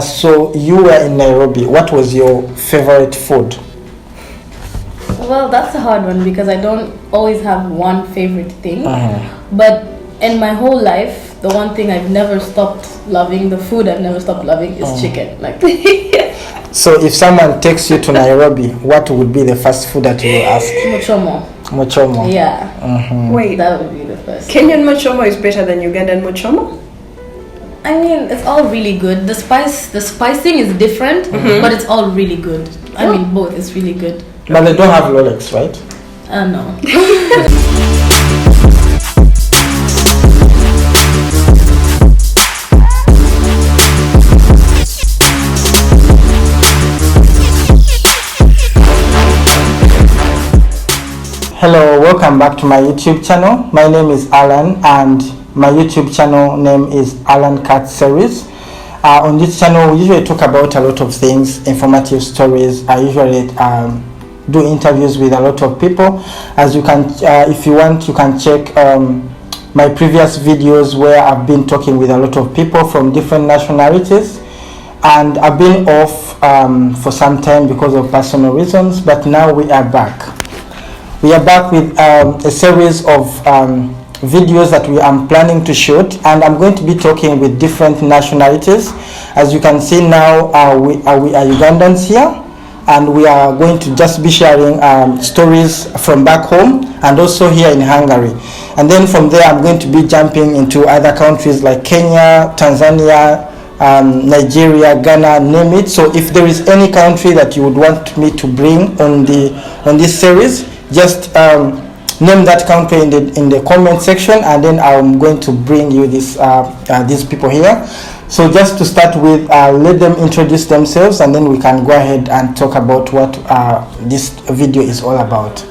So you were in Nairobi. What was your favorite food? Well, that's a hard one because I don't always have one favorite thing. Uh-huh. But in my whole life, the one thing I've never stopped loving, the food I've never stopped loving is chicken. Like, So if someone takes you to Nairobi, what would be the first food that you will ask? mochomo. Mochomo. Yeah, Wait, that would be the first. Kenyan mochomo is better than Ugandan mochomo? I mean, it's all really good. The spicing is different, but it's all really good. I mean, both is really good. But they don't have Rolex, right? No. Hello, welcome back to my YouTube channel. My name is Alan and my YouTube channel name is Alan Cat Series. On this channel we usually talk about a lot of things, informative stories. I usually do interviews with a lot of people. As you can, if you want, you can check my previous videos where I've been talking with a lot of people from different nationalities. And I've been off for some time because of personal reasons, but now we are back. We are back with a series of videos that we are planning to shoot, and I'm going to be talking with different nationalities. As you can see now, we are Ugandans here, and we are going to just be sharing stories from back home and also here in Hungary. And then from there, I'm going to be jumping into other countries like Kenya, Tanzania, Nigeria, Ghana, name it. So if there is any country that you would want me to bring on this series, just name that country in the comment section, and then I'm going to bring you these people here. So just to start with, let them introduce themselves, and then we can go ahead and talk about what this video is all about.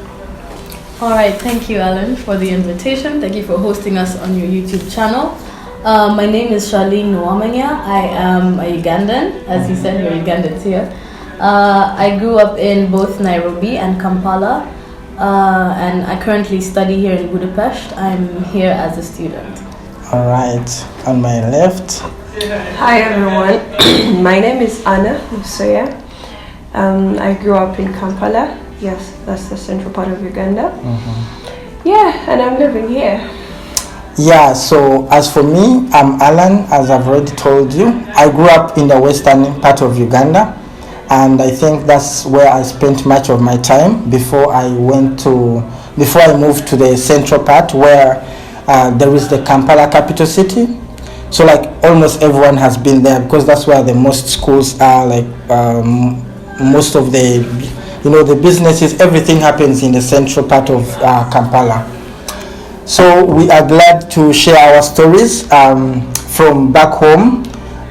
All right, thank you, Alan, for the invitation. Thank you for hosting us on your YouTube channel. My name is Charlene Nwamanya. I am a Ugandan. As you said, you're Ugandans here. I grew up in both Nairobi and Kampala. And I currently study here in Budapest. I'm here as a student. All right, on my left. Hi everyone, my name is Anna Musoya. I grew up in Kampala. Yes, that's the central part of Uganda. Yeah, and I'm living here. Yeah, so as for me, I'm Alan, as I've already told you. I grew up in the western part of Uganda, and I think that's where I spent much of my time before I moved to the central part where there is the Kampala capital city. So like almost everyone has been there because that's where the most schools are, like most of the businesses, everything happens in the central part of Kampala. So we are glad to share our stories from back home,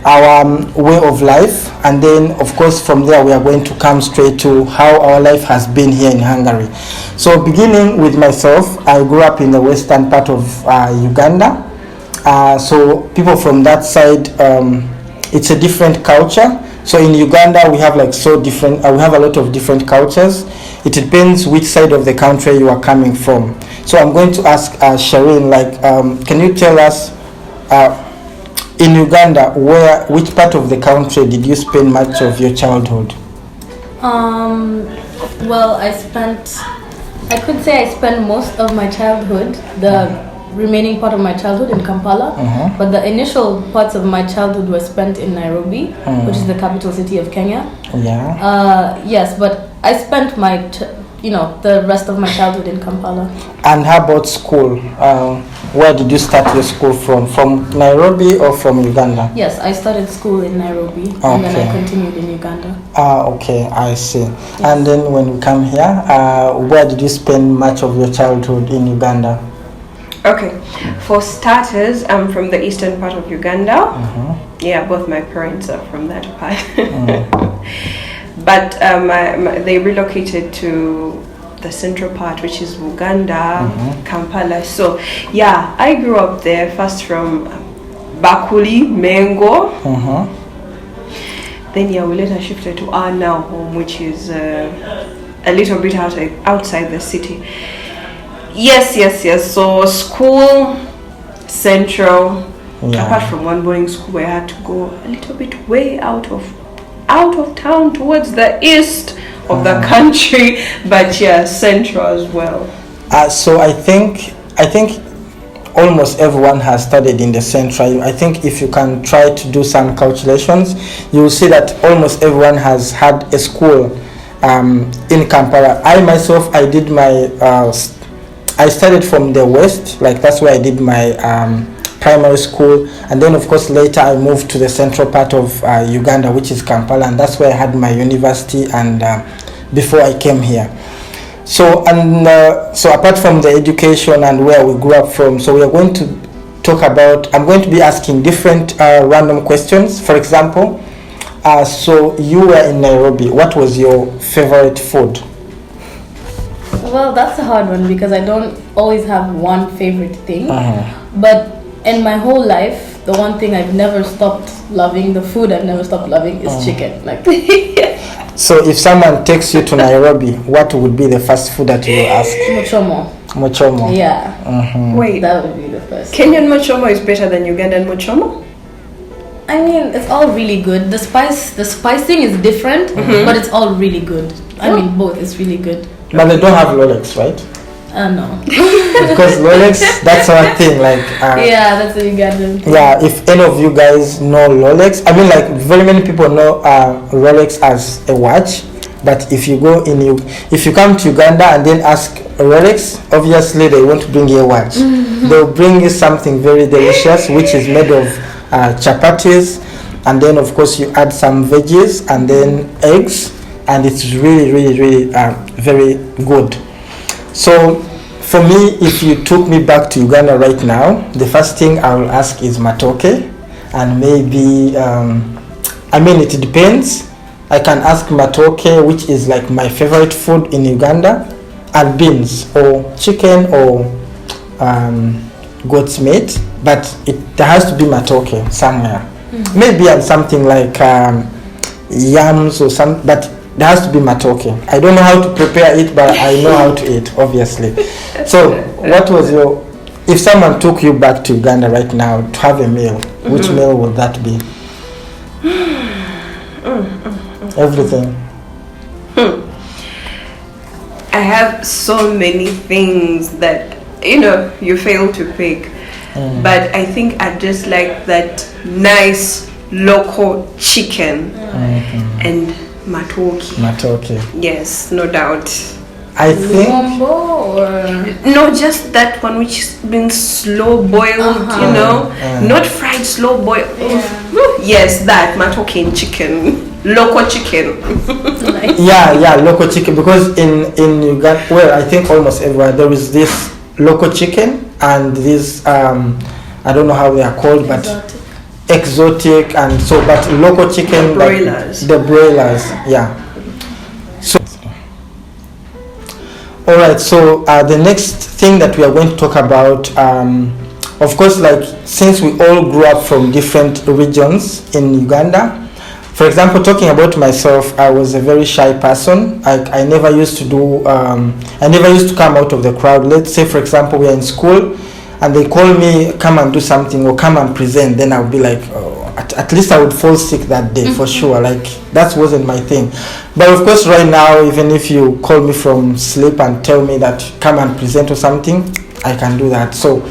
our way of life, and then of course from there we are going to come straight to how our life has been here in Hungary. So beginning with myself, I grew up in the western part of Uganda. So people from that side, it's a different culture. So in Uganda we have we have a lot of different cultures. It depends which side of the country you are coming from. So I'm going to ask Shireen, can you tell us in Uganda, which part of the country did you spend much of your childhood? Well, I could say I spent most of my childhood, the remaining part of my childhood in Kampala, but the initial parts of my childhood were spent in Nairobi, which is the capital city of Kenya. Yeah. Yes, but I spent the rest of my childhood in Kampala. And how about school? Where did you start your school from? From Nairobi or from Uganda? Yes, I started school in Nairobi, and then I continued in Uganda. Okay, I see. Yes. And then when you come here, where did you spend much of your childhood in Uganda? Okay, for starters, I'm from the eastern part of Uganda. Yeah, both my parents are from that part. But they relocated to the central part, which is Uganda, Kampala. So yeah, I grew up there first from Bakuli, Mengo. Then yeah, we later shifted to our now home, which is a little bit outside the city. Yes. So school, central, Yeah. Apart from one boarding school where I had to go a little bit way out of town towards the east of the country, but yeah, central as well. So I think almost everyone has studied in the central. I think if you can try to do some calculations, you will see that almost everyone has had a school in Kampala. I myself, I did my I studied from the west, like that's where I did my primary school, and then of course later I moved to the central part of Uganda, which is Kampala, and that's where I had my university and before I came here. So so apart from the education and where we grew up from, so we are going to talk about, I'm going to be asking different random questions. For example, so you were in Nairobi, what was your favorite food? Well, that's a hard one because I don't always have one favorite thing. But in my whole life, the one thing I've never stopped loving, the food I've never stopped loving is chicken. Like, so if someone takes you to Nairobi, what would be the first food that you will ask? Mochomo. Yeah. Wait, that would be the first. Kenyan mochomo is better than Ugandan mochomo? I mean, it's all really good. The spicing is different, but it's all really good. I mean, both is really good. But they don't have Rolex, right? No. Because Rolex, that's our thing. Like, yeah, that's a Ugandan thing. Yeah, if any of you guys know Rolex, I mean, like very many people know Rolex as a watch. But if you if you come to Uganda and then ask Rolex, obviously they won't bring you a watch. They'll bring you something very delicious, which is made of chapatis, and then of course you add some veggies and then eggs, and it's really very good. So for me, if you took me back to Uganda right now, the first thing I will ask is matoke, and maybe I mean it depends. I can ask matoke, which is like my favorite food in Uganda, and beans or chicken or goat's meat, but there has to be matoke somewhere. Maybe and something like yams or some, but there has to be matoke. I don't know how to prepare it, but I know how to eat, obviously. So what was if someone took you back to Uganda right now to have a meal, which meal would that be? Everything. I have so many things that you fail to pick, but I think I just like that nice local chicken and matoke. Yes, no doubt. I think no, just that one which has been slow boiled, not fried, slow boiled. Yes, that matoke and chicken. Local chicken. Nice. Yeah, local chicken, because in Uganda, well, I think almost everywhere there is this local chicken and this I don't know how they are called, but exotic and so, but local chicken, broilers. Like the broilers, yeah. So all right, so the next thing that we are going to talk about, of course, like since we all grew up from different regions in Uganda. For example, talking about myself, I was a very shy person. I never used to do, I never used to come out of the crowd. Let's say, for example, we are in school and they call me, come and do something or come and present. Then I would be like, at least I would fall sick that day for sure. Like, that wasn't my thing. But of course, right now, even if you call me from sleep and tell me that come and present or something, I can do that. So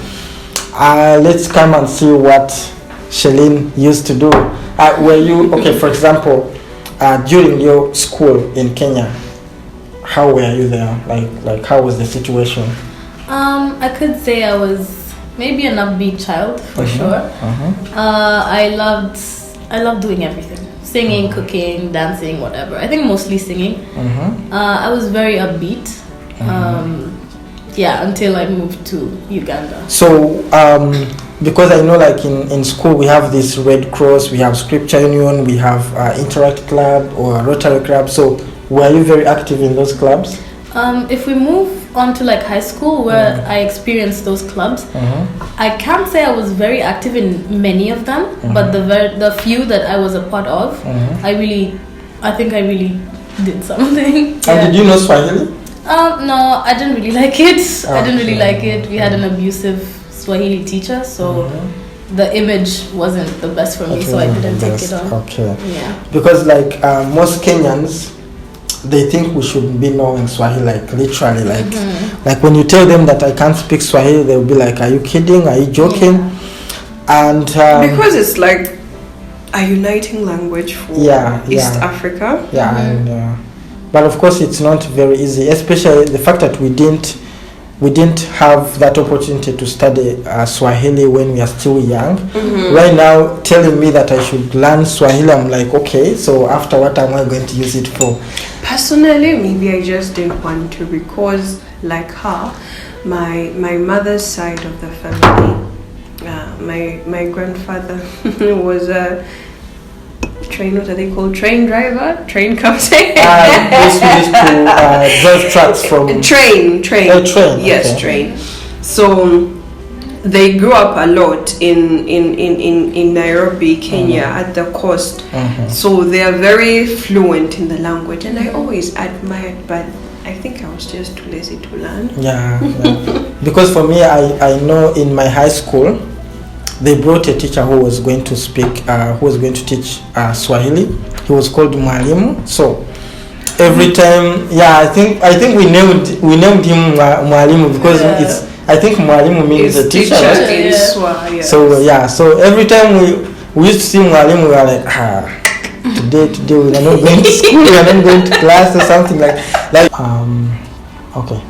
let's come and see what Shalene used to do. Were you, okay, for example, during your school in Kenya, how were you there? Like how was the situation? I could say I was maybe an upbeat child for sure. I loved doing everything. Singing, cooking, dancing, whatever. I think mostly singing. I was very upbeat. Until I moved to Uganda. So, because I know like in school we have this Red Cross, we have Scripture Union, we have Interact Club or Rotary Club. So were you very active in those clubs? If we move on to like high school where I experienced those clubs, I can't say I was very active in many of them, but the few that I was a part of, I think I really did something. And did you know Swahili? No, I didn't really like it. I didn't really like it. We had an abusive Swahili teacher, so the image wasn't the best for me, so I didn't take it on. Okay. Yeah. Because like most Kenyans, they think we should be knowing Swahili, like literally, like when you tell them that I can't speak Swahili, they'll be like, "Are you kidding? Are you joking?" And because it's like a uniting language for East Africa. Yeah, and but of course it's not very easy, especially the fact that we didn't have that opportunity to study Swahili when we are still young. Right now, telling me that I should learn Swahili, I'm like, okay, so after what am I going to use it for? Personally, maybe I just didn't want to, because like her, my mother's side of the family, my grandfather was a train driver, train captain. This used to drive trucks from train. Yes, okay. Train. So they grew up a lot in Nairobi, Kenya, at the coast. So they are very fluent in the language, and I always admired, but I think I was just too lazy to learn. Yeah. Because for me, I know in my high school, they brought a teacher who was going to teach Swahili. He was called Mwalimu. So every time, I think we named him Mwalimu because I think Mwalimu means a teacher. In Swa, yes. So every time we used to see Mwalimu, we were like, today we are not going to school, we are not going to class or something like. Okay.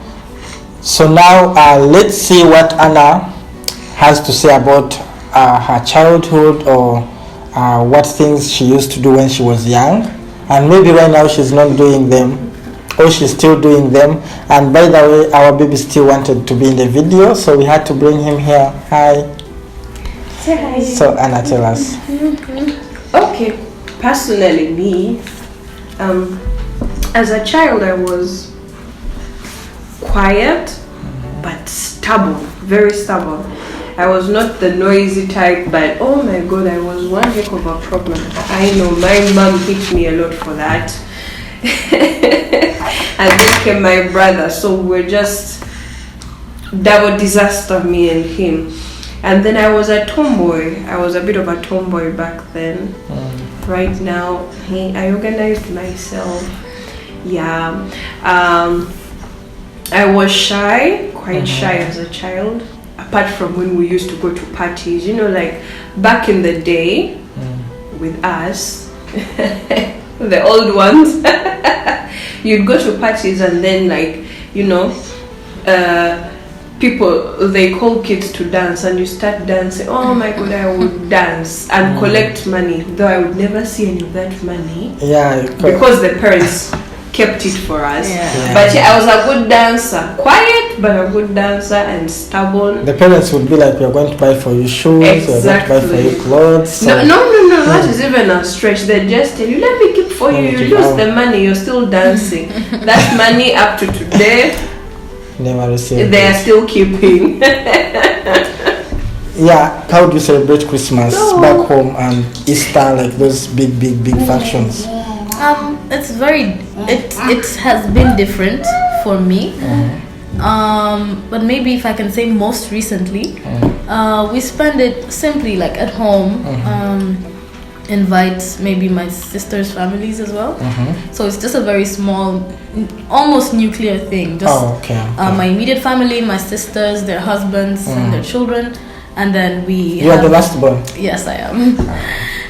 So now let's see what Anna has to say about her childhood, or what things she used to do when she was young, and maybe right now she's not doing them, or she's still doing them. And by the way, our baby still wanted to be in the video, so we had to bring him here. Hi. Say hi. So Anna, tell us. Okay, personally me, as a child I was quiet but stubborn, very stubborn. I was not the noisy type, but oh my god, I was one heck of a problem. I know my mom hit me a lot for that. And then came my brother, so we're just double disaster, me and him. And then I was a tomboy. I was a bit of a tomboy back then. Right now, I organized myself. Yeah. I was shy, quite shy as a child. Apart from when we used to go to parties, like back in the day with us, the old ones, you'd go to parties and then people, they call kids to dance and you start dancing. Oh my god, I would dance and collect money, though I would never see any of that money. Yeah, because the parents kept it for us. Yeah. But I was a good dancer, quiet but a good dancer and stubborn. The parents would be like, "We are going to buy for you shoes, exactly. We are going to buy for you clothes." So. No, that is even a stretch. They just tell you, "Let me keep for you. You lose the money, you're still dancing." That money up to today, never received. They are still keeping. Yeah, how do you celebrate Christmas back home and Easter, like those big functions? It has been different for me. But maybe if I can say most recently, we spend it simply like at home. Invite maybe my sister's families as well. So it's just a very small, almost nuclear thing. Just my immediate family, my sisters, their husbands, and their children. And then You are the last born? Yes, I am.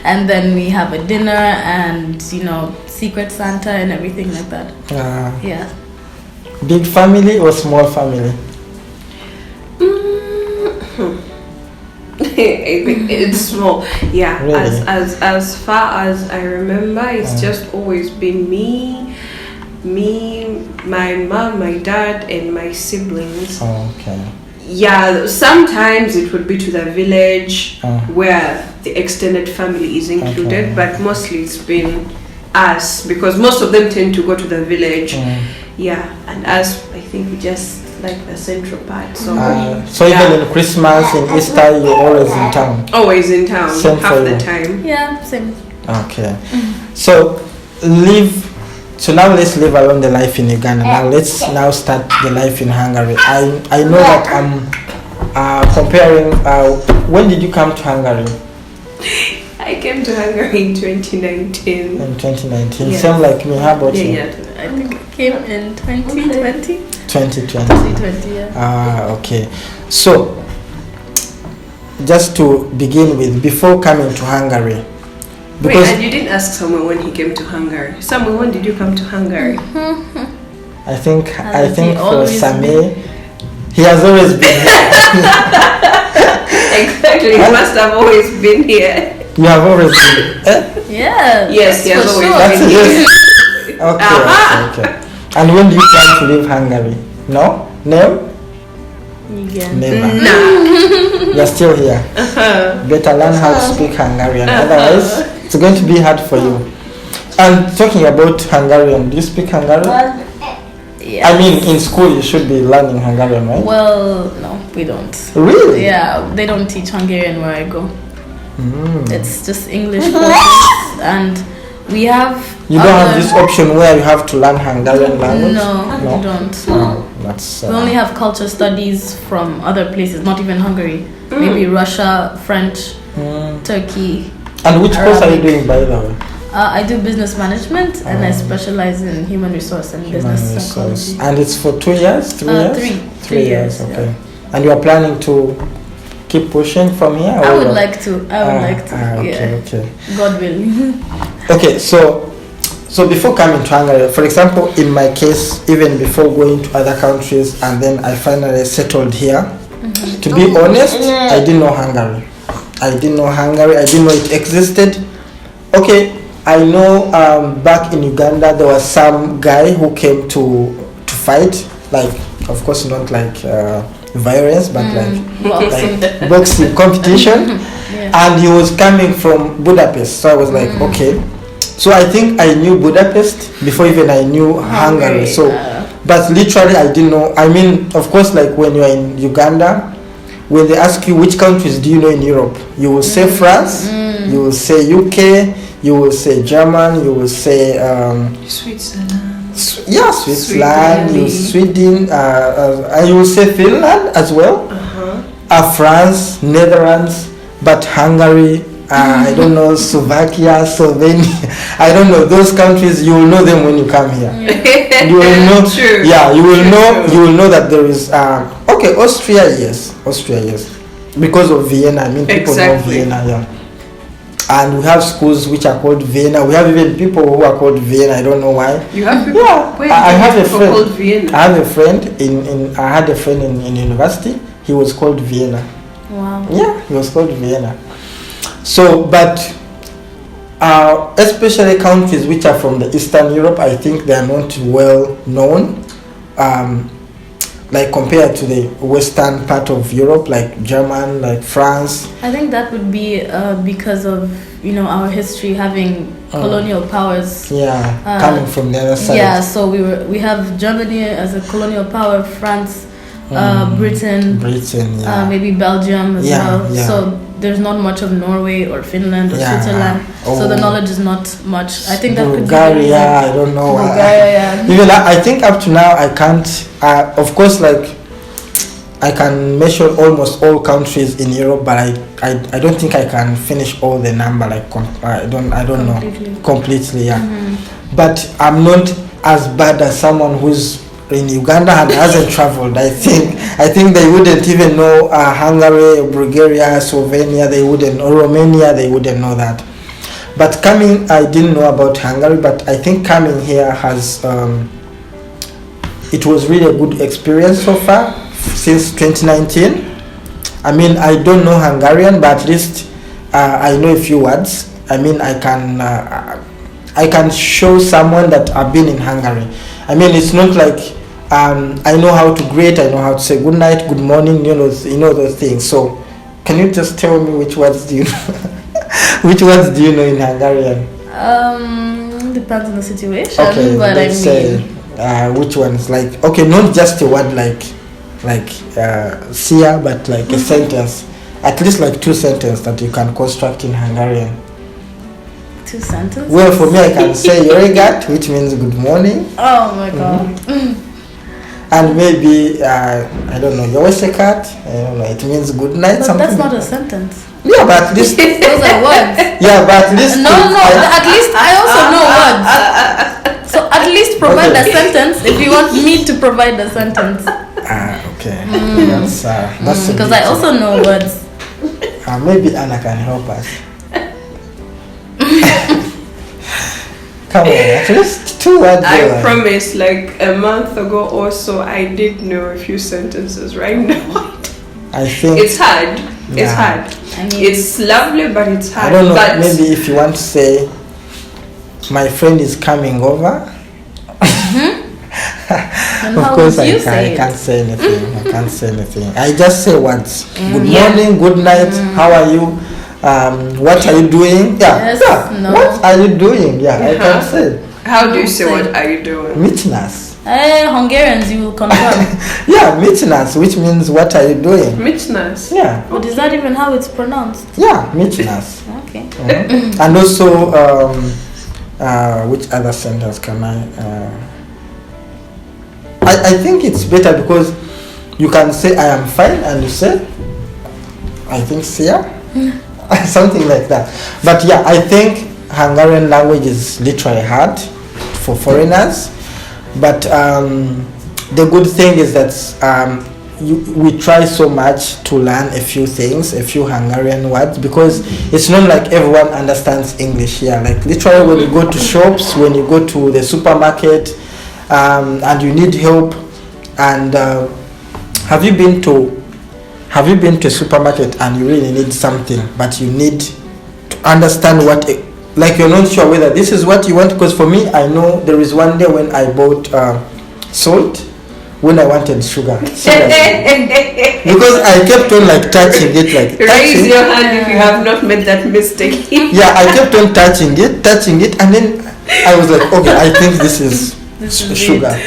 And then we have a dinner and, Secret Santa and everything like that. Yeah. Big family or small family? I think it's small. Yeah. Really? As far as I remember, it's just always been me, my mom, my dad, and my siblings. Okay. Yeah, sometimes it would be to the village where the extended family is included, but mostly it's been us, because most of them tend to go to the village. Yeah, and us, I think we just like the central part. So even in Christmas, in Easter, you're always in town? Always in town, same half the time. Yeah, same. Okay. So now let's live around the life in Uganda. Now let's start the life in Hungary. I know that comparing, when did you come to Hungary? I came to Hungary in 2019. In 2019. Yes. Same like me. How about you? Yeah. I think I came in 2020. 2020. 2020, yeah. Okay. So, just to begin with, before coming to Hungary, Wait, and you didn't ask someone when he came to Hungary. Someone, when did you come to Hungary? I think Has he for always Sami, he has always been here. Exactly, he must have always been here. You have always been. Yeah. Yes, he has for always sure. That's been here. it. Okay. And when do you plan to leave Hungary? No? Never? Yeah. Never. Nah. You're still here. Better learn how to speak Hungarian. Otherwise, it's going to be hard for you. And talking about Hungarian, do you speak Hungarian? Yeah. I mean, in school you should be learning Hungarian, right? Well, no, we don't. Really? Yeah, they don't teach Hungarian where I go. Mm. It's just English courses, and we have. You don't have this option where you have to learn Hungarian language? No, we don't. Oh, that's. We only have culture studies from other places, not even Hungary. Maybe Russia, French, Turkey. And which course are you Arabic. doing, by the way? I do business management, and I specialize in human resource and business Human resource. psychology. And it's for 2 years, 3 years? 3 3 years, yeah. okay. And you are planning to keep pushing from here? I or would what? like to. I would like to. Okay, Yeah. okay. God willing. Okay, so before coming to Hungary, for example, in my case, even before going to other countries and then I finally settled here, to be honest, I didn't know Hungary. I didn't know it existed. Okay, I know back in Uganda there was some guy who came to fight, like, of course not like violence, but like boxing competition. Yeah. And he was coming from Budapest, so I was like, okay. So I think I knew Budapest before even I knew Hungary. So, but literally I didn't know. I mean, of course, like when you are in Uganda, when they ask you which countries do you know in Europe, you will say France, you will say UK, you will say German, you will say Switzerland. Switzerland, Sweden, and you will say Finland as well. France, Netherlands, but Hungary, I don't know, Slovakia, Slovenia, I don't know, those countries, you will know them when you come here. You will know. True. Yeah, you will True, know. true. You will know that there is. Okay, Austria, yes, because of Vienna. I mean, people know Exactly. Vienna, yeah. And we have schools which are called Vienna. We have even people who are called Vienna. I don't know why. You have people? Yeah, Where I do have a people friend. called Vienna? I have a friend I had a friend in university. He was called Vienna. Wow. Yeah, he was called Vienna. So, but especially countries which are from the Eastern Europe, I think they are not well known. Like compared to the western part of Europe, like German, like France. I think that would be because of our history having colonial powers. Yeah, coming from the other side. Yeah, so we have Germany as a colonial power, France, Britain, yeah. maybe Belgium as Yeah, well. yeah. So there's not much of Norway or Finland or Yeah. Switzerland. So the knowledge is not much. I think that could be the Bulgaria, reason. I don't know. Bulgaria, yeah. Even I think up to now I can't. Of course, like I can measure almost all countries in Europe, but I don't think I can finish all the number. Like I don't know completely. Yeah, but I'm not as bad as someone who's in Uganda and hasn't traveled. I think they wouldn't even know Hungary, Bulgaria, Slovenia. They wouldn't, or Romania. They wouldn't know that. But coming, I didn't know about Hungary. But I think coming here has it was really a good experience so far since 2019. I mean, I don't know Hungarian, but at least I know a few words. I mean, I can show someone that I've been in Hungary. I mean, it's not like I know how to greet, I know how to say good night, good morning, those things. So, can you just tell me which words do you know? Which words do you know in Hungarian? Depends on the situation. Okay, but let's say which ones? Like, okay, not just a word like "sia," but like a sentence, at least like 2 sentences that you can construct in Hungarian. 2 sentences? Well, for me, I can say "Yoregat," which means good morning. Oh my god. And maybe I don't know, Yoweshkat, I don't know, it means good night. But something that's not like a that. sentence. Yeah, but at least Those are words. yeah, but at least No, at least I also know words. So at least provide a sentence if you want me to provide a sentence. Okay. That's Because I also know words. maybe Anna can help us. Come on, at least 2 words. I promise, like a month ago or so, I did know a few sentences. Right now, I think it's hard. It's Yeah. hard. I mean, It's lovely, but it's hard. I don't know. But Maybe if you want to say, my friend is coming over. then Of how course, would you I say can't it? say anything. I can't say anything. I just say words. Good Yeah. morning, good night. How are you? What are you doing? Yes, no. What are you doing? Yeah, I can Uh-huh. say. how do you Don't say say. what are you doing? Mitnas. Hungarians, you will confirm. Yeah, mitnas, which means what are you doing? Mitnas. Yeah, But is that even how it's pronounced? yeah, mitnas. Okay. And also, which other sentence can I think it's better because you can say I am fine and you say I think Sia. Something like that. But yeah, I think Hungarian language is literally hard for foreigners. But the good thing is that we try so much to learn a few things, a few Hungarian words, because it's not like everyone understands English here. Like literally when you go to shops, when you go to the supermarket, and you need help, and have you been to a supermarket and you really need something, but you need to understand what like you're not sure whether this is what you want? Because for me, I know there is one day when I bought salt when I wanted sugar. Seriously. Because I kept on like touching it, like Raise touching. your hand if you have not made that mistake. Yeah, I kept on touching it, and then I was like, okay, I think this is sugar.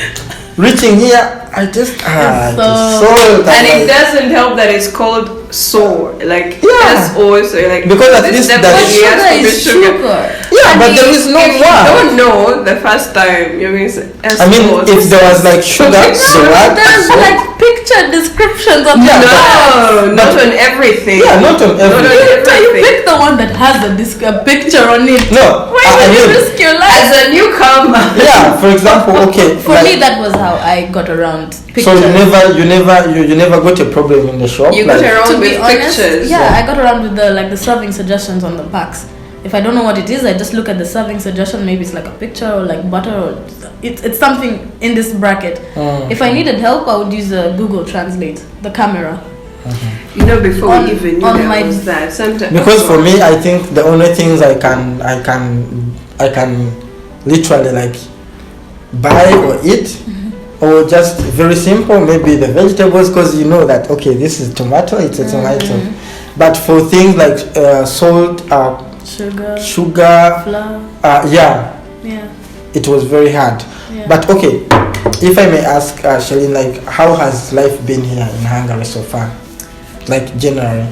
Reaching here, I just salt. And it doesn't help that it's called sour. Like Yeah. that's also like Because at this least that- definitely has Sugar to be is sugar. sugar. Yeah, And but there is no if you word. don't know the first time, you're going to say. I mean, if there was like sugar, the word There's salt. like picture descriptions of Yeah, the No, not on everything. Yeah, not on Not on everything. So you everything. pick the one that has a picture on it. No, Why I would you mean, risk your life? As a newcomer. yeah. For example, okay. For like- me, that was how I got around pictures. So you never got a problem in the shop. You got like, around To be with honest, pictures. yeah, I got around with the serving suggestions on the packs. If I don't know what it is, I just look at the serving suggestion. Maybe it's like a picture or like butter or it's something in this bracket. If I needed help, I would use Google Translate, the camera. You know, before On- we even knew on there my- was that. Sometimes because for me, I think the only things I can literally like buy or eat, or just very simple, maybe the vegetables, because you know that okay, this is tomato, it's a tomato. But for things like salt, sugar, Flour. yeah, Yeah. it was very hard. Yeah. But okay, if I may ask, Shalin, like how has life been here in Hungary so far? Like generally.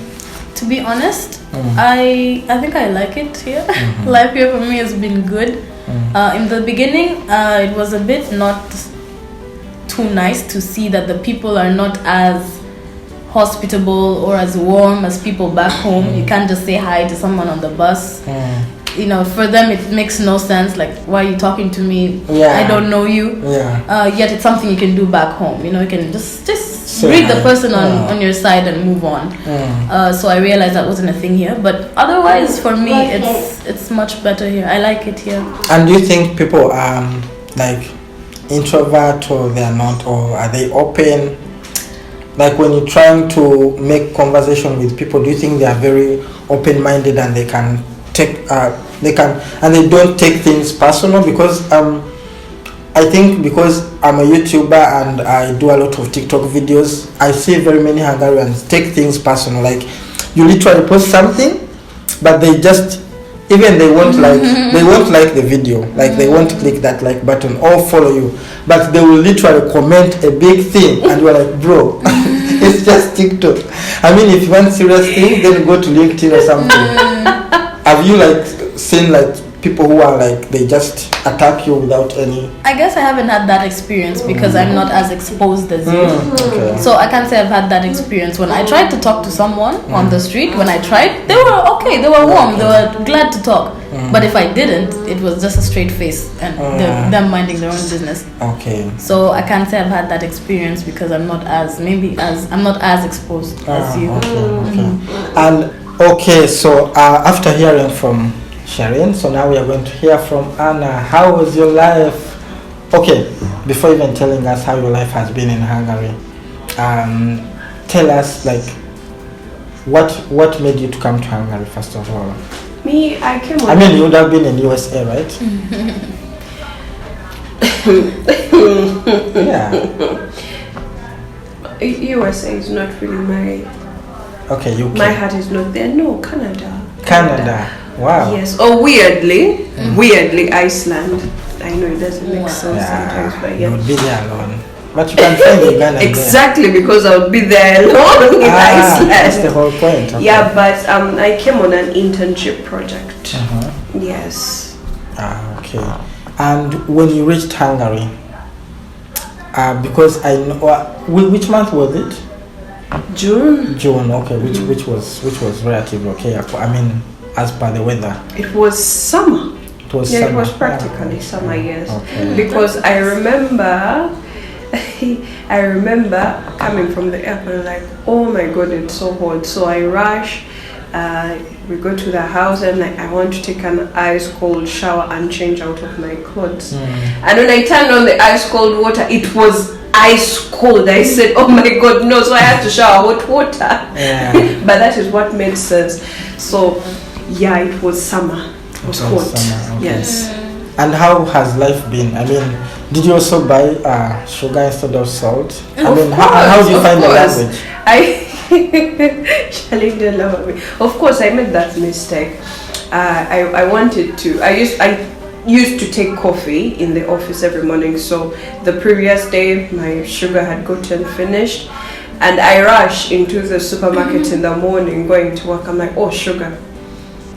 To be honest, I think I like it here. Life here for me has been good. In the beginning, it was a bit not too nice to see that the people are not as hospitable or as warm as people back home. You can't just say hi to someone on the bus. You know, for them it makes no sense. Like, why are you talking to me? Yeah. I don't know you. Yeah. Yet it's something you can do back home. You know, you can just Say read the hi. person on your side and move on. So I realized that wasn't a thing here. But otherwise, for me, it's much better here. I like it here. And do you think people are like introvert or they are not, or are they open? Like when you're trying to make conversation with people, do you think they are very open-minded and they can take and they don't take things personal? Because I think because I'm a YouTuber and I do a lot of TikTok videos, I see very many Hungarians take things personal. Like you literally post something, but they just they won't like the video, like they won't click that like button or follow you, but they will literally comment a big thing and you're like, bro, it's just TikTok. I mean, if you want serious things, then go to LinkedIn or something. Have you like seen like people who are like they just attack you without any. I guess I haven't had that experience because I'm not as exposed as you. Okay. So I can't say I've had that experience. When I tried to talk to someone on the street, when I tried, they were okay, they were warm, they were glad to talk. But if I didn't, it was just a straight face and them minding their own business. Okay. So I can't say I've had that experience because I'm not as exposed as you. Okay. And okay, so after hearing from Shireen, so now we are going to hear from Anna. How was your life? Okay, before even telling us how your life has been in Hungary, tell us like what made you to come to Hungary first of all. Me, I came. I mean, you would have been in USA, right? Yeah. USA is not really my. Okay, UK. My heart is not there. No, Canada. Canada. Wow. Yes. Or weirdly, Iceland. I know it doesn't make sense sometimes, but You yeah. would be there alone. But you can find Uganda Exactly, because I would be there alone in Iceland. That's the whole point. Okay. Yeah, but I came on an internship project. Yes. Okay. And when you reached Hungary, because I know which month was it? June. June. Okay. Which was relatively okay. I mean, as per the weather. It was summer. It was Yeah, summer. it was practically summer, yes. Okay. Because I remember coming from the airport like, oh my god, it's so hot. So I rush. We go to the house and like I want to take an ice cold shower and change out of my clothes. And when I turned on the ice cold water, it was ice cold. I said, oh my god, no. So I had to shower hot water. Yeah. But that is what made sense. So yeah, it was summer. It was hot. Summer, okay. Yes. And how has life been? I mean, did you also buy sugar instead of salt? I mean, how do you find the language? Charlene didn't love me. Of course, I made that mistake. I wanted to. I used to take coffee in the office every morning. So the previous day, my sugar had gotten finished, and I rush into the supermarket in the morning, going to work. I'm like, oh, sugar,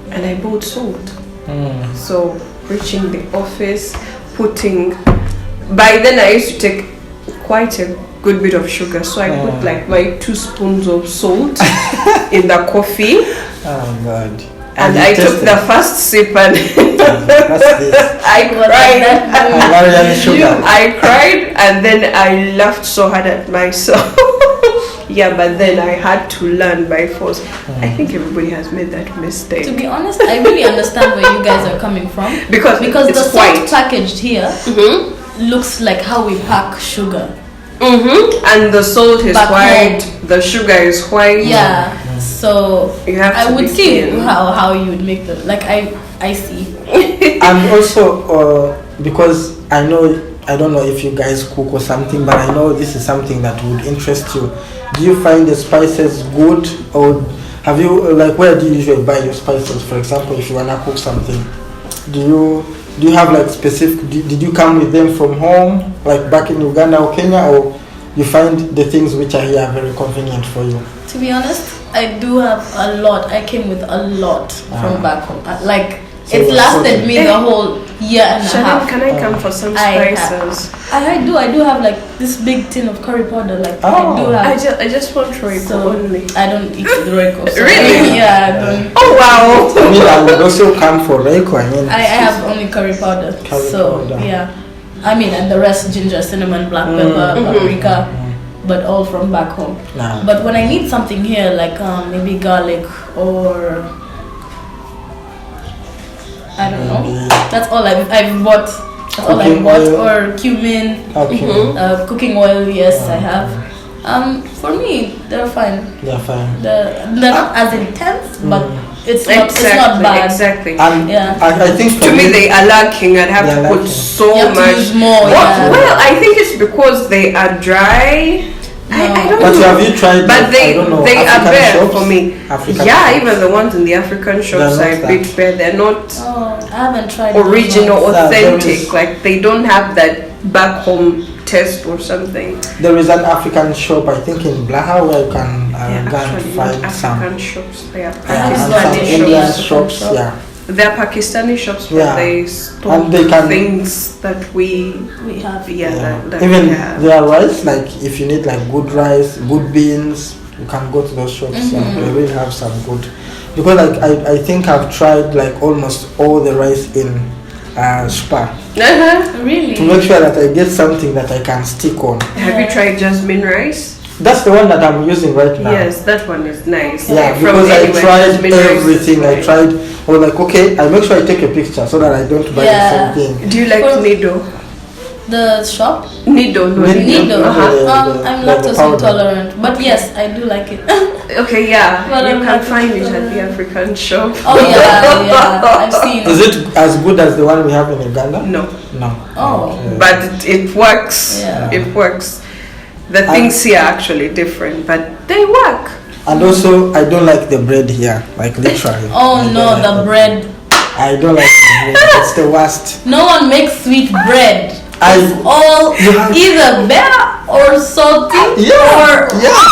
and I bought salt. So reaching the office, by then I used to take quite a good bit of sugar, so I put like my 2 spoons of salt in the coffee. Oh God. And I took the first sip and I cried and then I laughed so hard at myself. Yeah, but then I had to learn by force. I think everybody has made that mistake. To be honest, I really understand where you guys are coming from. Because the it's salt white. packaged here looks like how we pack sugar. And the salt is Back white, the sugar is white. Yeah. So You have to I would be see clean. how you would make them. Like I see. And also because I don't know if you guys cook or something, but I know this is something that would interest you. Do you find the spices good, or have you where do you usually buy your spices? For example, if you wanna cook something, do you have like specific? Did you come with them from home, like back in Uganda or Kenya, or you find the things which are here very convenient for you? To be honest, I do have a lot. I came with a lot from back home. So It you're lasted sorted. me the whole year and a Shannon, half. can I come for some I spices? I do have like this big tin of curry powder. Like I do Oh. have. I just want Royco So only. I don't eat the Royco. So Really? Yeah, I don't. Oh wow! I mean, I would also come for Reiko. I mean, I have only curry powder. Curry so powder. yeah, I mean, and the rest ginger, cinnamon, black pepper, paprika, but all from back home. Nah. But when I need something here, like maybe garlic or I don't know, that's all I've bought. That's all I've Cooking bought, oil. or cumin, Okay. cooking oil. Yes, I have. For me, they're fine. They're fine. They're not as intense, but it's not bad. Exactly. And Yeah. I think for To me, they are lacking. I'd have They to are put lacking. so You have to much use more, What? yeah. Well, I think it's because they are dry. I don't But know. have you tried? But I don't know, they are African bare shops? for me. African Yeah, shops. even the ones in the African shops not I that. bit bare. They're not Oh, I haven't tried original, those ones. Yeah, there authentic. is- Like they don't have that back home taste or something. There is an African shop, I think in Blaha, where you can Yeah, go and actually, find some. African shops. Yeah, I have And no some idea. Indian African shops, shop. yeah. There are Pakistani shops where Yeah. they store And they can- things that we have. that Even we have. their rice, like if you need like good rice, good beans, you can go to those shops and they really have some good. Because like I think I've tried like almost all the rice in Spa Really? to make sure that I get something that I can stick on. Have you tried jasmine rice? That's the one that I'm using right now. Yes, that one is nice. Yeah, From because I anywhere, tried jasmine rice is everything. I fine. tried. I was like, okay, I make sure I take a picture so that I don't buy Yeah. the same thing. Do you like For- nido? The shop? Nido, no Nido. nido. Nido. Uh-huh. I'm Like the lactose powder. intolerant, but yes, I do like it. Okay, yeah, But you I'm can not find it sure. at the African shop. Oh yeah, I've seen. Is it as good as the one we have in Uganda? No, No. Oh. Okay. but it works. Yeah. It works. The things here are actually different, but they work. And also, I don't like the bread here, like literally. Oh I no, don't like the bread. I don't like the bread. It's the worst. No one makes sweet bread. I It's all You have- either bitter or salty yeah or yeah.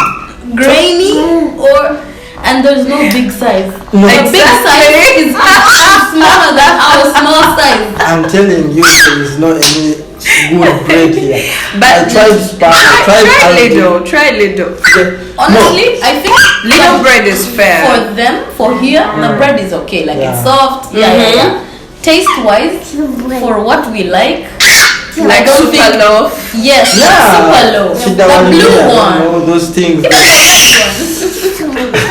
grainy or, and there's no big size. No. The big size is smaller than our small size. I'm telling you, there is not any good bread here. But I tried Spa. I tried try Aldi. Lido. Try Lido. Honestly, I think Lido bread is fair. for them, for here, the bread is okay. Like it's Yeah. soft. Yeah. Taste wise, for what we like, Like I don't super think- loaf. yes, Yeah. super low. See The that one blue here, one. all those things.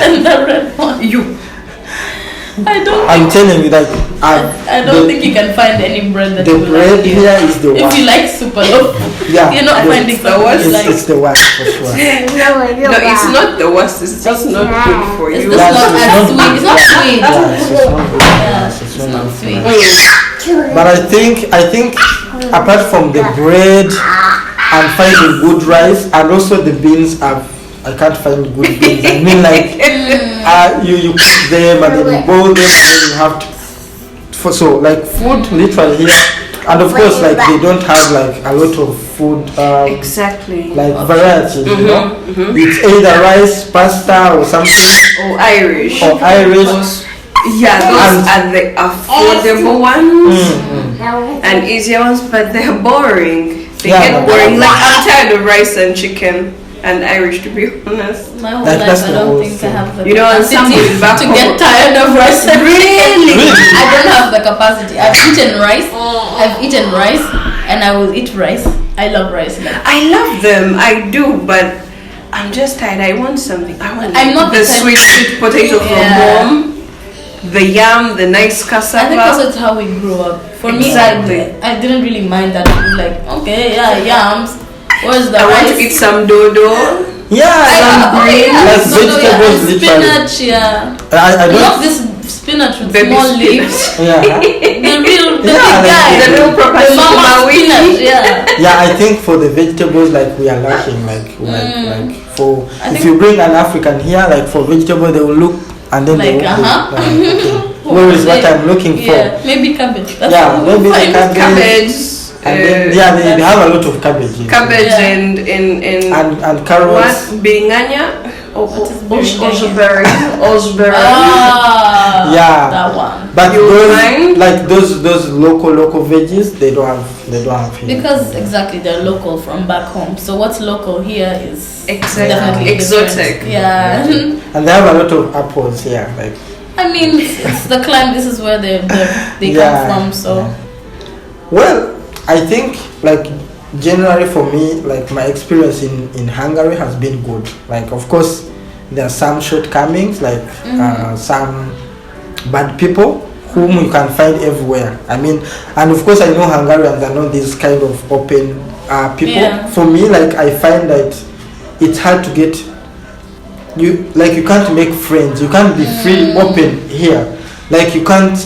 And the red one. You. I don't. I'm telling you, like, I don't think you can find any bread that the you bread like here is the If worst. you like super loaf, Yeah, you're not the- finding the something worst. you like. It's the worst for sure. No, it's not the worst. It's just not good for It's you. just Yeah, not it's as not sweet. It's not sweet. Yeah, it's not good. Yeah, It's it's really not not sweet. good. But I think apart from the bread and finding good rice and also the beans, I can't find good beans. I mean, like you cook them and then you boil them and then you have to so like food literally here, and of course like they don't have like a lot of food Exactly. like varieties, you know. It's either rice, pasta, or something, Or Irish. or Irish. Yeah, those And- are the affordable ones and easier ones, but they're boring. They Yeah, get but- boring. Like I'm tired of rice and chicken and Irish, to be honest. My whole Like, life, that's I the don't whole think I thing. have the You know, and capacity somebody back to home- get tired of rice. Really? I don't have the capacity. I've eaten rice, and I will eat rice. I love rice. Like, I love them, I do, but I'm just tired. I want something. I want I'm not the the type- sweet potato Yeah. from home, the yam, the nice I think also cassava. it's how we grew up. For Exactly. me, I didn't really mind that. Like, okay, yeah, yams. Where's the I rice? want to eat some dodo. Yeah, like vegetables, and literally. spinach, yeah. I Not don't. this spinach with Baby small spinach. leaves. Yeah, The real, the Yeah, big like guy. The real proper the mama sukuma wiki. spinach, yeah. yeah. I think for the vegetables, like we are lacking. Like for I if think- you bring an African here, like for vegetable, they will look and then they Like, will uh-huh. okay. Where is what I'm looking for? Yeah, maybe cabbage. That's Yeah, what we'll maybe the find. cabbage. Cabbage. And then, yeah, they have a lot of cabbage. Cabbage Yeah. and carrots. what? Biringanya? What is biringanya? Osberry. Osberry. Ah, Yeah. that one. But You those mind? like those local veggies, they don't have here. Because exactly they're local from back home. So what's local here is Exactly. definitely Exotic. different. Yeah. And they have a lot of apples here, like I mean, it's the climate. This is where they Yeah, come from. So yeah. Well, I think like generally for me, like my experience in Hungary has been good. Like of course there are some shortcomings, like some bad people whom you can find everywhere. I mean, and of course I know Hungarians are not these kind of open people. Yeah. For me, like I find that it's hard to get you can't make friends. You can't be free open here. Like you can't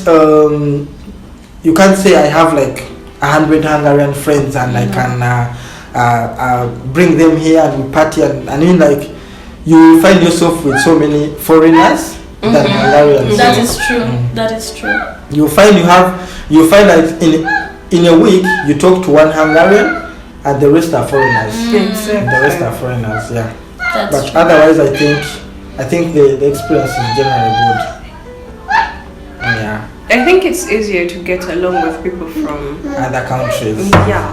say I have like 100 Hungarian friends and I can bring them here and we party and I mean like you find yourself with so many foreigners than Hungarians. that is true. That is true. You find like in a week you talk to one Hungarian and the rest are foreigners. Exactly. The rest are foreigners, yeah. That's But true. otherwise I think the experience is generally good. Yeah. I think it's easier to get along with people from other countries. yeah.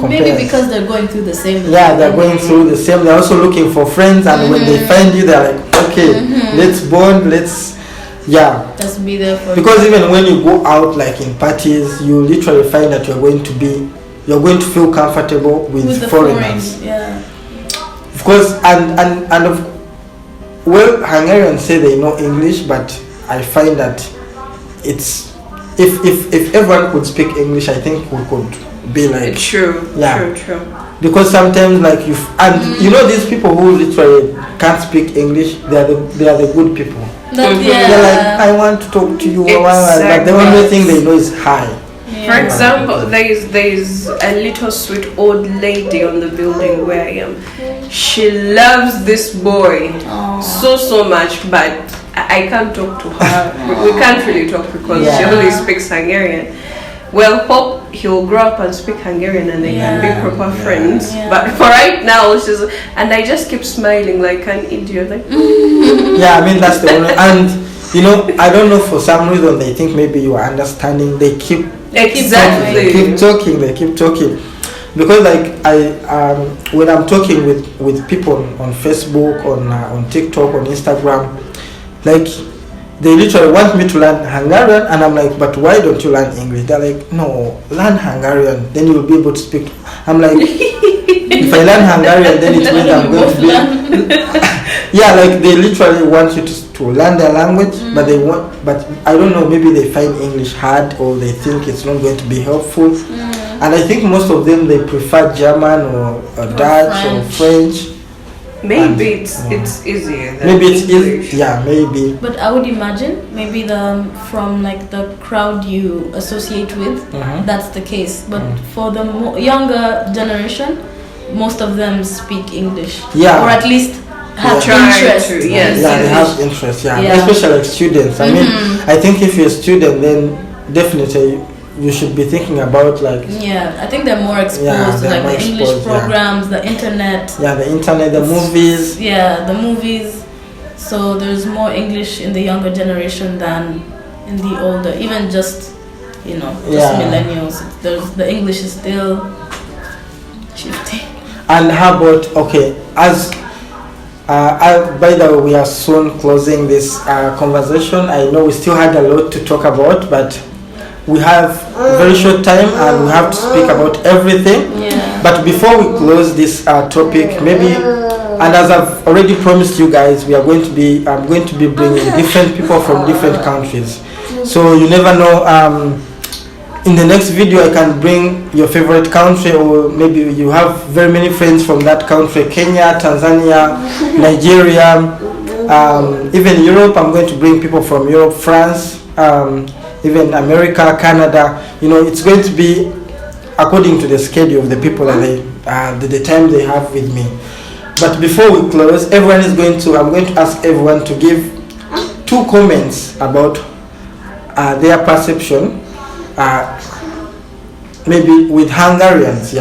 Maybe because they're going through the same. Yeah, they're going through the same. They're also looking for friends, and when they find you, they're like, okay, let's bond, let's, Just be there for. Because even when you go out, like in parties, you literally find that you're going to feel comfortable with the foreigners. foreign, yeah. Of course, well, Hungarians say they know English, but I find that it's if everyone could speak English, I think we could be like True. Because sometimes like you know these people who literally can't speak English, they are the good people. They're like, I want to talk to you, but the only thing they know is hi. For example, there's a little sweet old lady on the building where I am. She loves this boy so much, but I can't talk to her. We can't really talk because she only speaks Hungarian. Well, hope he'll grow up and speak Hungarian and they can be proper friends. But for right now, and I just keep smiling like an idiot. Like, yeah, I mean that's the only. And you know, I don't know, for some reason they think maybe you are understanding. They keep keep talking. Because like when I'm talking with people on Facebook, on TikTok, on Instagram, like they literally want me to learn Hungarian, and I'm like, but why don't you learn English? They're like, no, learn Hungarian, then you'll be able to speak. I'm like, if I learn Hungarian, then it means I'm going to be yeah, like they literally want you to learn their language, but I don't know, maybe they find English hard, or they think it's not going to be helpful. And I think most of them, they prefer German or Dutch or French. Maybe it's easier than maybe it's English. easy, yeah, maybe. But I would imagine maybe from like the crowd you associate with, that's the case. But for the younger generation, most of them speak English, or at least have interest. Yes. Yeah, they have interest. Yeah, especially like students. I mean, I think if you're a student, then definitely you should be thinking about like. Yeah, I think they're more exposed to like the English programs, the internet. Yeah, the internet, the movies. Yeah, the movies. So there's more English in the younger generation than in the older. Even just millennials. The English is still shifting. And how about by the way, we are soon closing this conversation. I know we still had a lot to talk about, but we have a very short time and we have to speak about everything. But before we close this topic, maybe, and as I've already promised you guys, I'm going to be bringing different people from different countries. So you never know, in the next video I can bring your favorite country, or maybe you have very many friends from that country: Kenya, Tanzania, Nigeria, even Europe. I'm going to bring people from Europe, France, even America, Canada. It's going to be according to the schedule of the people and the time they have with me. But before we close, I'm going to ask everyone to give 2 comments about their perception, maybe with Hungarians.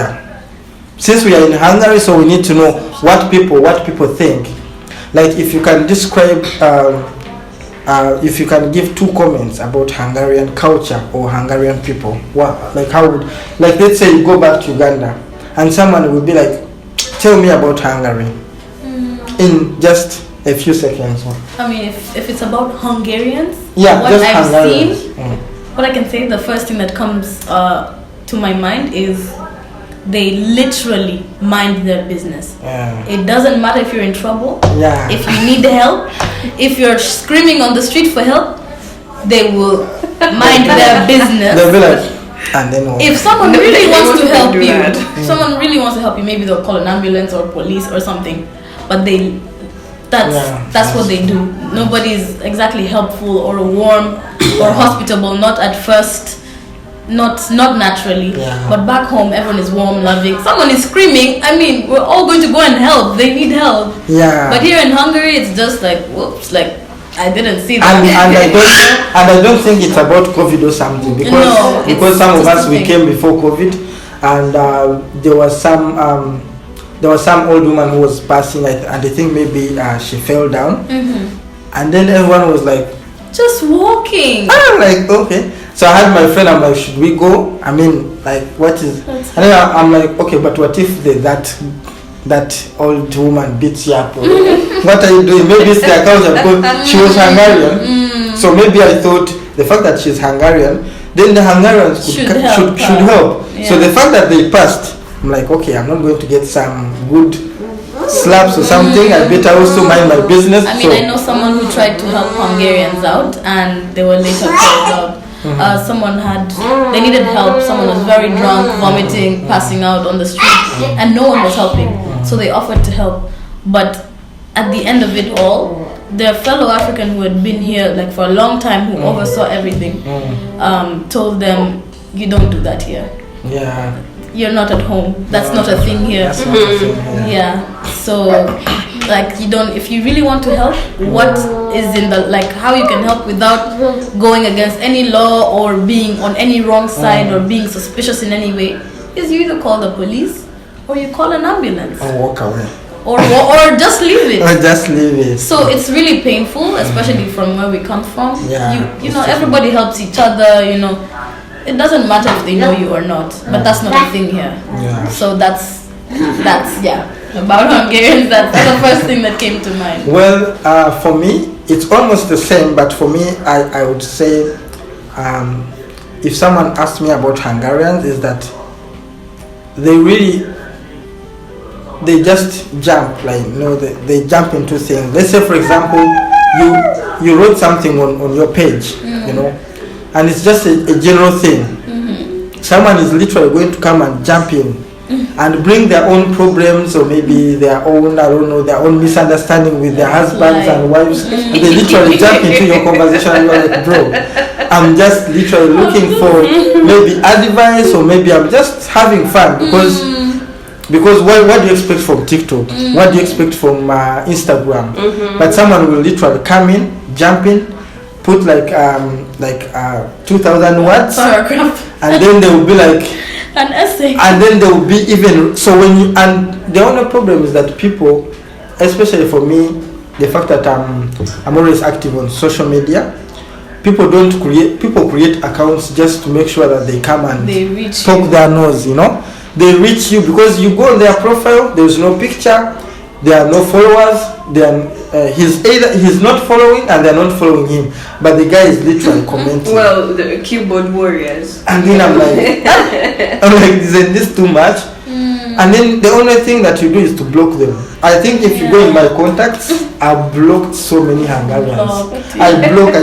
Since we are in Hungary, so we need to know what people think. Like if you can describe, if you can give 2 comments about Hungarian culture or Hungarian people, let's say you go back to Uganda and someone will be like, tell me about Hungary in just a few seconds. I mean, if it's about Hungarians, what I've Hungarians. seen, what I can say, the first thing that comes to my mind is they literally mind their business. It doesn't matter if you're in trouble, if you need help, if you're screaming on the street for help, they will mind their business. They'll be like, and then if someone really wants to help you, maybe they'll call an ambulance or police or something. But that's what they do. Nobody's exactly helpful or warm or hospitable, not at first. Not naturally, but back home everyone is warm, loving. Someone is screaming, I mean, we're all going to go and help. They need help. But here in Hungary, it's just like, whoops, like I didn't see that. And I don't think it's about COVID or something, because some of us we came before COVID, and there was some old woman who was passing, and I think maybe she fell down, and then everyone was like, just walking. I'm like, okay. So I had my friend, I'm like, should we go? I mean, like, what is... And then I'm like, okay, but what if that old woman beats you up? What are you doing? Maybe it's the account because she was Hungarian. So maybe I thought the fact that she's Hungarian, then the Hungarians should help. Yeah. So the fact that they passed, I'm like, okay, I'm not going to get some good slaps or something. I better also mind my business. I mean, I know someone who tried to help Hungarians out and they were later called out. They needed help. Someone was very drunk, vomiting, passing out on the street, and no one was helping. So they offered to help, but at the end of it all, their fellow African who had been here like for a long time, who oversaw everything, told them, "You don't do that here. Yeah, you're not at home. That's not a thing here." That's not a thing here. Yeah. So, like, you don't. If you really want to help, what is in the how you can help without going against any law or being on any wrong side or being suspicious in any way, is you either call the police or you call an ambulance or walk away. Or just leave it. Or just leave it. So it's really painful, especially from where we come from. Yeah, you know, everybody helps each other. You know, it doesn't matter if they know you or not, but that's not a thing here. Yeah. So that's about Hungarians. That's the first thing that came to mind. Well, for me, it's almost the same. But for me, I would say, if someone asked me about Hungarians, is that they just jump, like, you know, they jump into things. Let's say, for example, you wrote something on your page, you know, and it's just a general thing. Someone is literally going to come and jump in and bring their own problems, or maybe their own, I don't know, their own misunderstanding with their husbands and wives. And they literally jump into your conversation and you're like, bro, I'm just literally looking for maybe advice, or maybe I'm just having fun, because what do you expect from TikTok? What do you expect from Instagram? But someone will literally come in, jump in, put like 2,000 words, and then they will be like an essay. And then there will be even so and the only problem is that people, especially for me, the fact that I'm always active on social media. People create accounts just to make sure that they come and poke their nose, you know. They reach you because you go on their profile, there is no picture, there are no followers, he's not following and they're not following him, but the guy is literally commenting. Well, the keyboard warriors. And then I'm like, isn't this too much? And then the only thing that you do is to block them. I think if you go in my contacts, I've blocked so many Hungarians. I block.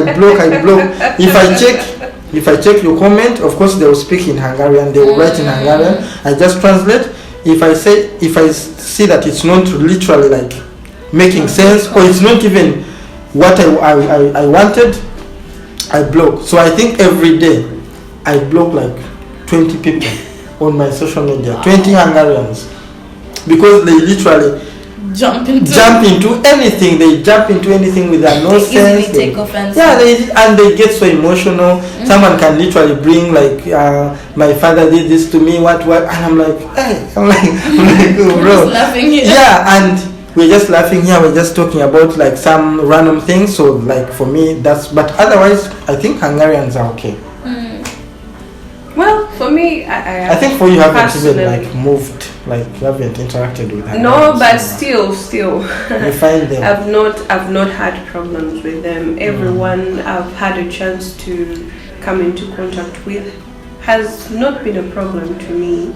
If I check your comment, of course they will speak in Hungarian, they will write in Hungarian. I just translate. If I see that it's not literally like making sense, or it's not even what I wanted, I block. So I think every day I block like 20 people on my social media, 20 Hungarians, because they literally jump into anything. They jump into anything with their no sense. Take offense. Yeah, they get so emotional. Someone can literally bring like, my father did this to me. What? And I'm like, hey, I'm like, oh, bro. Just laughing here. Yeah, and we're just laughing here. We're just talking about like some random things. So like for me, that's. But otherwise, I think Hungarians are okay. Well, for me, I think for you haven't even like moved, like you haven't interacted with them. No, but still, you find them. I've not had problems with them. Everyone I've had a chance to come into contact with has not been a problem to me.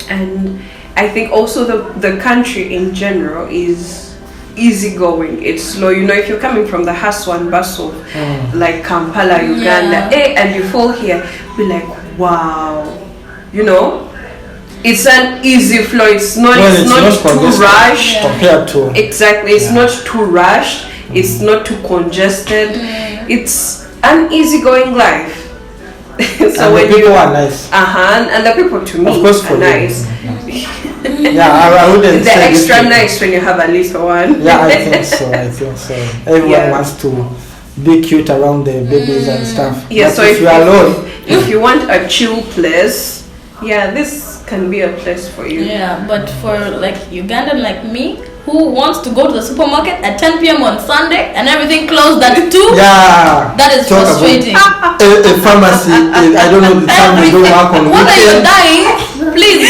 And I think also the country in general is easygoing. It's slow. You know, if you're coming from the hustle and bustle, like Kampala, Uganda, and you fall here, be like, wow, you know, it's an easy flow. It's not too rushed. Compared to it's not too rushed. It's not too congested. It's an easygoing life. So and when the people are nice. And the people to me are nice. Yeah, I wouldn't They're say extra nice when you have a little one. Yeah, I think so. Everyone wants to be cute around the babies and stuff. Yeah, but so if you're alone, if you want a chill place, this can be a place for you. Yeah, but for like Ugandan like me, who wants to go to the supermarket at 10 p.m. on Sunday and everything closed at 2? Yeah. That is Talk frustrating. A pharmacy, I don't know, the time we don't work on What are you weekends. dying? Please.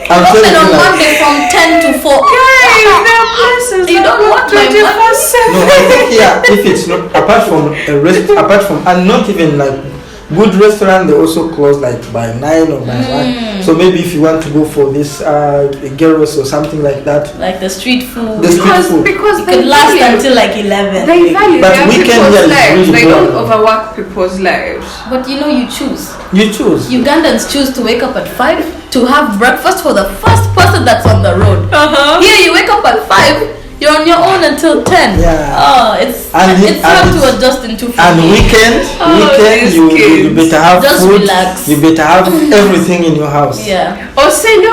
I'm Open telling on you, like, Monday from 10 to 4. Guys, there are places You that don't work want my money? 24/7. no, I think here, if it's not, apart from, and not even like good restaurant, they also close like by 9 or by 1. So maybe if you want to go for this gyros or something like that, Like the street food. The street food. Because It they could last value, until like 11. they value But their weekend people's here is lives. really They don't boring. overwork people's lives. But you know, you choose. you choose. Ugandans choose to wake up at 5 to have breakfast for the first person that's on the road. Here you wake up at 5, you're on your own until 10. Yeah. Oh, it's And it's and hard to it's- adjust into food. And weekend, these you kids. better have Just food. relax. You better have everything in your house. Yeah. Or say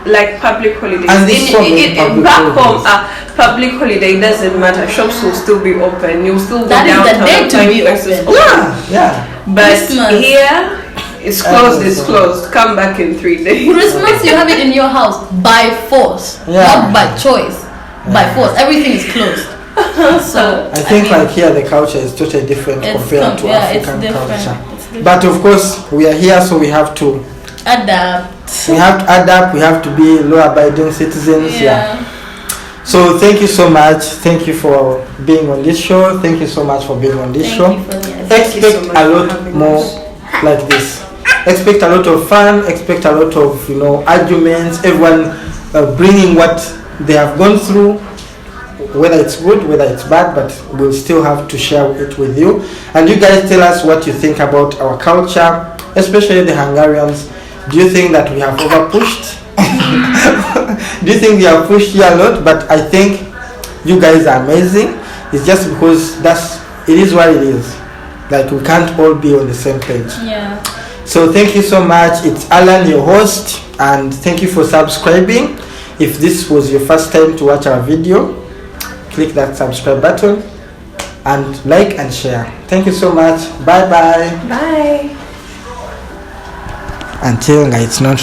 like public holidays. And this so many public back home, holidays. public holiday doesn't matter. Shops will still be open. You'll still go That is the downtown day and to find be places open. Yeah, yeah. But Christmas. here, it's closed. It's closed. Come back in 3 days. Christmas, you have it in your house by force, Yeah. not by choice. By force, everything is closed. So I think mean, like here the culture is totally different it's compared to yeah, it's African different. culture. It's different. But of course, we are here, so we have to Adapt. adapt. We have to be law-abiding citizens. Yeah. So thank you so much. Thank you for being on this show. Thank you so much for being on this Thank show. you for the Thank you so Expect much a for lot having more us. like this. Expect a lot of fun. Expect a lot of arguments. Everyone bringing what they have gone through, whether it's good, whether it's bad, but we'll still have to share it with you. And you guys tell us what you think about our culture, especially the Hungarians. Do you think that we have overpushed? Do you think we have pushed you a lot? But I think you guys are amazing. It's just because it is what it is. Like we can't all be on the same page. Yeah. So thank you so much. It's Alan, your host, and thank you for subscribing. If this was your first time to watch our video, click that subscribe button and like and share. Thank you so much. Bye bye. Bye. Until it's not